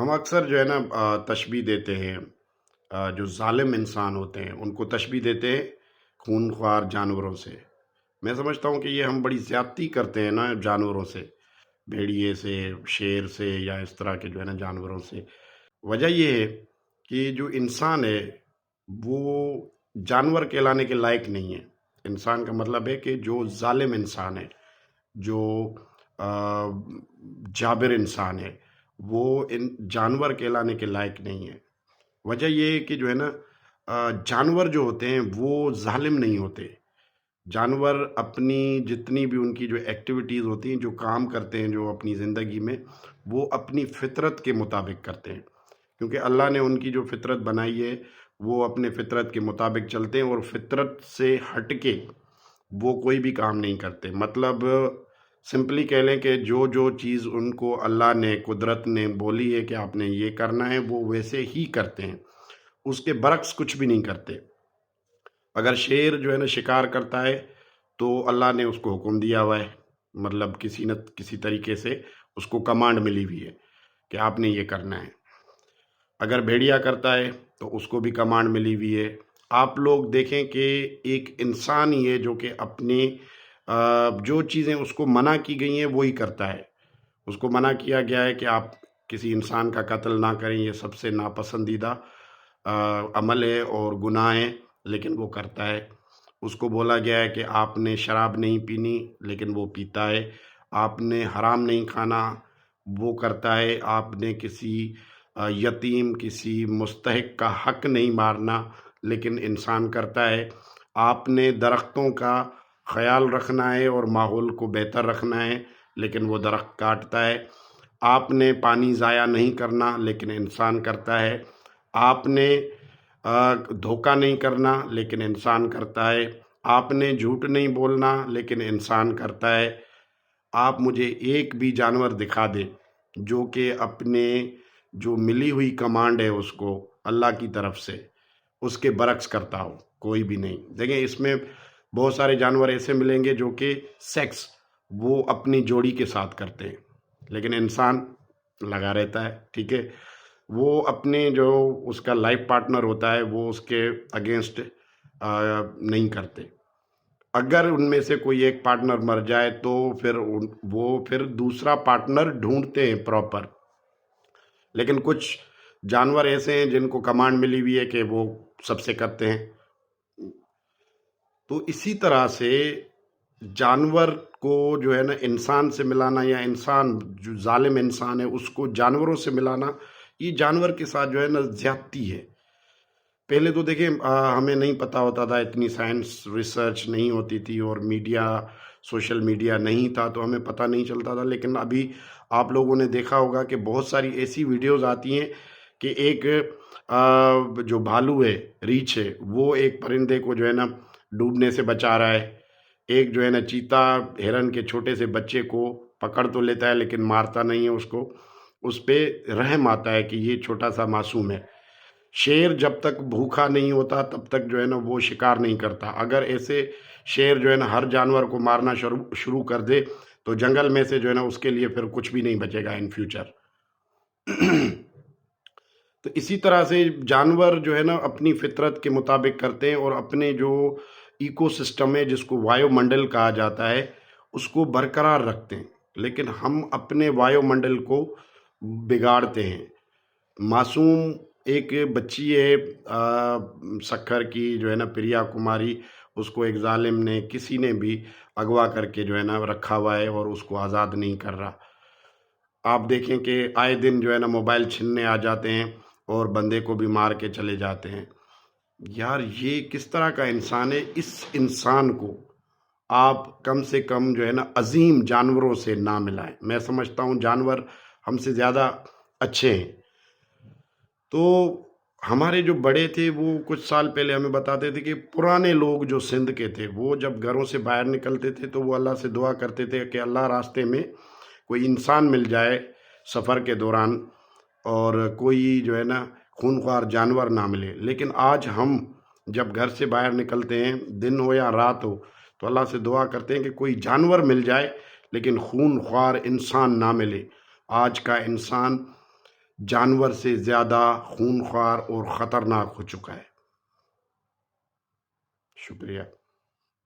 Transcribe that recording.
ہم اکثر جو ہے نا تشبیہ دیتے ہیں، جو ظالم انسان ہوتے ہیں ان کو تشبیہ دیتے ہیں خونخوار جانوروں سے۔ میں سمجھتا ہوں کہ یہ ہم بڑی زیادتی کرتے ہیں نا جانوروں سے، بھیڑیے سے، شیر سے، یا اس طرح کے جو ہے نا جانوروں سے۔ وجہ یہ ہے کہ جو انسان ہے وہ جانور کہلانے کے لائق نہیں ہے۔ انسان کا مطلب ہے کہ جو ظالم انسان ہے، جو آ، جابر انسان ہے، وہ ان جانور کہلانے کے لائق نہیں ہے۔ وجہ یہ ہے کہ جو ہے نا جانور جو ہوتے ہیں وہ ظالم نہیں ہوتے۔ جانور اپنی جتنی بھی ان کی جو ایکٹیویٹیز ہوتی ہیں، جو کام کرتے ہیں جو اپنی زندگی میں، وہ اپنی فطرت کے مطابق کرتے ہیں، کیونکہ اللہ نے ان کی جو فطرت بنائی ہے وہ اپنے فطرت کے مطابق چلتے ہیں، اور فطرت سے ہٹ کے وہ کوئی بھی کام نہیں کرتے۔ مطلب سمپلی کہہ لیں کہ جو جو چیز ان کو اللہ نے، قدرت نے بولی ہے کہ آپ نے یہ کرنا ہے، وہ ویسے ہی کرتے ہیں، اس کے برعکس کچھ بھی نہیں کرتے۔ اگر شیر جو ہے نا شکار کرتا ہے تو اللہ نے اس کو حکم دیا ہوا ہے، مطلب کسی نہ کسی طریقے سے اس کو کمانڈ ملی ہوئی ہے کہ آپ نے یہ کرنا ہے۔ اگر بھیڑیا کرتا ہے تو اس کو بھی کمانڈ ملی ہوئی ہے۔ آپ لوگ دیکھیں کہ ایک انسان ہی ہے جو کہ اپنے جو چیزیں اس کو منع کی گئی ہیں وہی کرتا ہے۔ اس کو منع کیا گیا ہے کہ آپ کسی انسان کا قتل نہ کریں، یہ سب سے ناپسندیدہ عمل ہے اور گناہ ہے، لیکن وہ کرتا ہے۔ اس کو بولا گیا ہے کہ آپ نے شراب نہیں پینی، لیکن وہ پیتا ہے۔ آپ نے حرام نہیں کھانا، وہ کرتا ہے۔ آپ نے کسی یتیم، کسی مستحق کا حق نہیں مارنا، لیکن انسان کرتا ہے۔ آپ نے درختوں کا خیال رکھنا ہے اور ماحول کو بہتر رکھنا ہے، لیکن وہ درخت کاٹتا ہے۔ آپ نے پانی ضائع نہیں کرنا، لیکن انسان کرتا ہے۔ آپ نے دھوکہ نہیں کرنا، لیکن انسان کرتا ہے۔ آپ نے جھوٹ نہیں بولنا، لیکن انسان کرتا ہے۔ آپ مجھے ایک بھی جانور دکھا دیں جو کہ اپنے جو ملی ہوئی کمانڈ ہے اس کو اللہ کی طرف سے اس کے برعکس کرتا ہو، کوئی بھی نہیں۔ دیکھیں اس میں بہت سارے جانور ایسے ملیں گے جو کہ سیکس وہ اپنی جوڑی کے ساتھ کرتے ہیں، لیکن انسان لگا رہتا ہے، ٹھیک ہے۔ وہ اپنے جو اس کا لائف پارٹنر ہوتا ہے وہ اس کے اگینسٹ نہیں کرتے۔ اگر ان میں سے کوئی ایک پارٹنر مر جائے تو پھر وہ پھر دوسرا پارٹنر ڈھونڈتے ہیں پراپر۔ لیکن کچھ جانور ایسے ہیں جن کو کمانڈ ملی ہوئی ہے کہ وہ سب سے کرتے ہیں۔ تو اسی طرح سے جانور کو جو ہے نا انسان سے ملانا، یا انسان جو ظالم انسان ہے اس کو جانوروں سے ملانا، یہ جانور کے ساتھ جو ہے نا زیادتی ہے۔ پہلے تو دیکھیں ہمیں نہیں پتہ ہوتا تھا، اتنی سائنس ریسرچ نہیں ہوتی تھی، اور میڈیا، سوشل میڈیا نہیں تھا، تو ہمیں پتہ نہیں چلتا تھا۔ لیکن ابھی آپ لوگوں نے دیکھا ہوگا کہ بہت ساری ایسی ویڈیوز آتی ہیں کہ ایک جو بھالو ہے، ریچھ ہے، وہ ایک پرندے کو جو ہے نا ڈوبنے سے بچا رہا ہے۔ ایک جو ہے نا چیتا ہرن کے چھوٹے سے بچے کو پکڑ تو لیتا ہے لیکن مارتا نہیں ہے اس کو، اس پہ رحم آتا ہے کہ یہ چھوٹا سا معصوم ہے۔ شیر جب تک بھوکا نہیں ہوتا تب تک جو ہے نا وہ شکار نہیں کرتا۔ اگر ایسے شیر جو ہے نا ہر جانور کو مارنا شروع کر دے تو جنگل میں سے جو ہے نا اس کے لیے پھر کچھ بھی نہیں بچے گا ان فیوچر۔ تو اسی طرح سے جانور جو ہے نا اپنی فطرت کے مطابق کرتے ہیں، اور اپنے جو ایکو سسٹم ہے جس کو وایو منڈل کہا جاتا ہے اس کو برقرار رکھتے ہیں، لیکن ہم اپنے وایو منڈل کو بگاڑتے ہیں۔ معصوم ایک بچی ہے سکھر کی جو ہے نا پریا کماری، اس کو ایک ظالم نے، کسی نے بھی اغوا کر کے جو ہے نا رکھا ہوا ہے اور اس کو آزاد نہیں کر رہا۔ آپ دیکھیں کہ آئے دن جو ہے نا موبائل چھیننے آ جاتے ہیں اور بندے کو بھی مار کے چلے جاتے ہیں۔ یار یہ کس طرح کا انسان ہے؟ اس انسان کو آپ کم سے کم جو ہے نا عظیم جانوروں سے نہ ملائیں۔ میں سمجھتا ہوں جانور ہم سے زیادہ اچھے ہیں۔ تو ہمارے جو بڑے تھے وہ کچھ سال پہلے ہمیں بتاتے تھے کہ پرانے لوگ جو سندھ کے تھے وہ جب گھروں سے باہر نکلتے تھے تو وہ اللہ سے دعا کرتے تھے کہ اللہ راستے میں کوئی انسان مل جائے سفر کے دوران، اور کوئی جو ہے نا خونخوار جانور نہ ملے۔ لیکن آج ہم جب گھر سے باہر نکلتے ہیں، دن ہو یا رات ہو، تو اللہ سے دعا کرتے ہیں کہ کوئی جانور مل جائے لیکن خونخوار انسان نہ ملے۔ آج کا انسان جانور سے زیادہ خونخوار اور خطرناک ہو چکا ہے۔ شکریہ۔